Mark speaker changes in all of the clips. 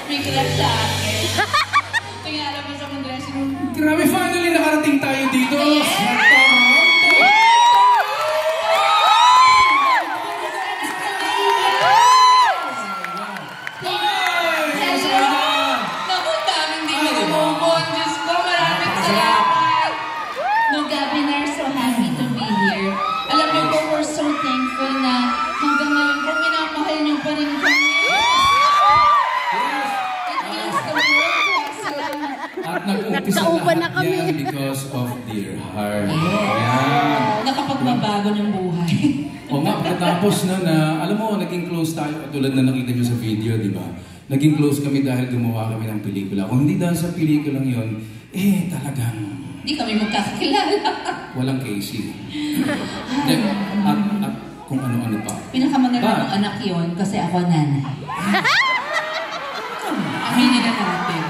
Speaker 1: may crush sa akin. Kaya alam mo sa mga dressing room.
Speaker 2: Grabe, finally nakarating tayo dito. At nag-umpisa na kami because of dear heart. Ayan.
Speaker 1: Nakapagbabago ng buhay.
Speaker 2: O nga, pagkatapos na, alam mo, naging close tayo, tulad na nakita nyo sa video, di ba? Naging close kami dahil gumawa kami ng pelikula. Kung hindi dahil sa pelikulang yon, talagang...
Speaker 1: Hindi kami magkakilala.
Speaker 2: Walang Casey. At kung ano-ano pa.
Speaker 1: Pinakamagandang anak yon kasi ako nanay. Aminin na natin.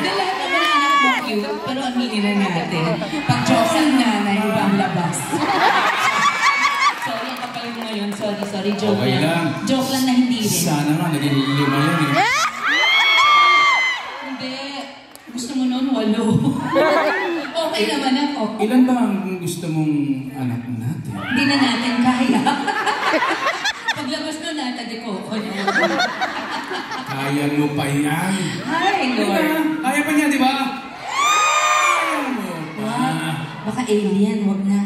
Speaker 1: Lahat naman ang anak mo cute, pero aminin na natin. Pag Diyos ang nanay, ibang labas. Sorry, ang kapal mo ngayon. Sorry, joke
Speaker 2: okay lang.
Speaker 1: Joke lang na hindi rin.
Speaker 2: Sana nga, naging 5 yan eh.
Speaker 1: Hindi. Gusto mo nun, 8. Okay naman ako.
Speaker 2: Ilan ba ang gusto mong anak natin?
Speaker 1: Hindi na natin kaya. Paglabas nun, natagikoko na.
Speaker 2: Kaya mo pa yan.
Speaker 1: Hi, Lord.
Speaker 2: Kaya pa niya, di ba? Kaya mo pa.
Speaker 1: Baka alien, wag na.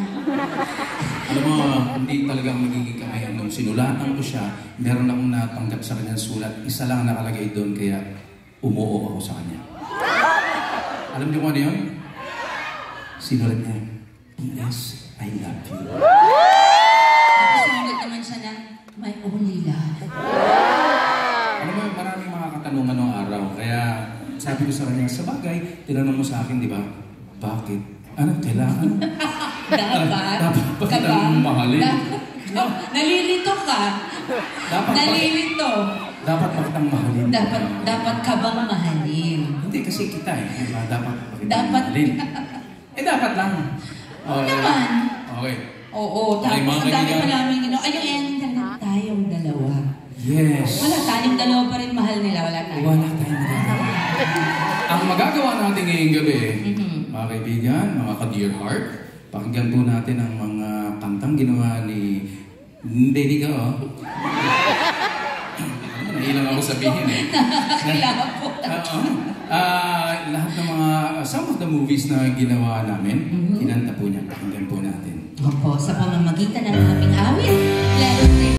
Speaker 2: Alam mo, hindi talagang magiging kamayan nung sinulatan ko siya. Meron akong natanggap sa kanyang sulat. Isa lang nakalagay doon, kaya umuo ako sa kanya. Alam niyo kung ano yun? Sinulat niya, P.S. I love you.
Speaker 1: Nakasunod naman siya na, my only love.
Speaker 2: Alam mo, maraming mga katanungan noong araw. Kaya sabi ko sa kanya, sa bagay, tinanong mo sa akin, di ba? Bakit? Anong kailangan? Dapat ba kitang mahalin?
Speaker 1: Nalilito ka. Nalilito.
Speaker 2: Dapat ba kitang mahalin?
Speaker 1: Dapat ka bang mahalin?
Speaker 2: Hindi, kasi kita eh. Diba? Dapat ba kitang
Speaker 1: Dapat.
Speaker 2: mahalin? Dapat lang.
Speaker 1: Oo naman.
Speaker 2: Okay.
Speaker 1: Oo, tapos ang dami pa namin ginawa. Ayun, tayong dalawa.
Speaker 2: Yes.
Speaker 1: Wala tayong dalawa pa rin mahal nila. Wala tayong
Speaker 2: dalawa. Ang magagawa natin ngayong gabi, mga kaibigan, mga ka-dear heart, pakinggan po natin ang mga kantang ginawa ni Baby Ka, oh. Nahilang ako sabihin eh.
Speaker 1: Nakakilala po.
Speaker 2: Lahat ng mga, some of the movies na ginawa namin, kinanta po niya. Pakinggan po natin.
Speaker 1: Opo, sa pamamagitan ng aming awit,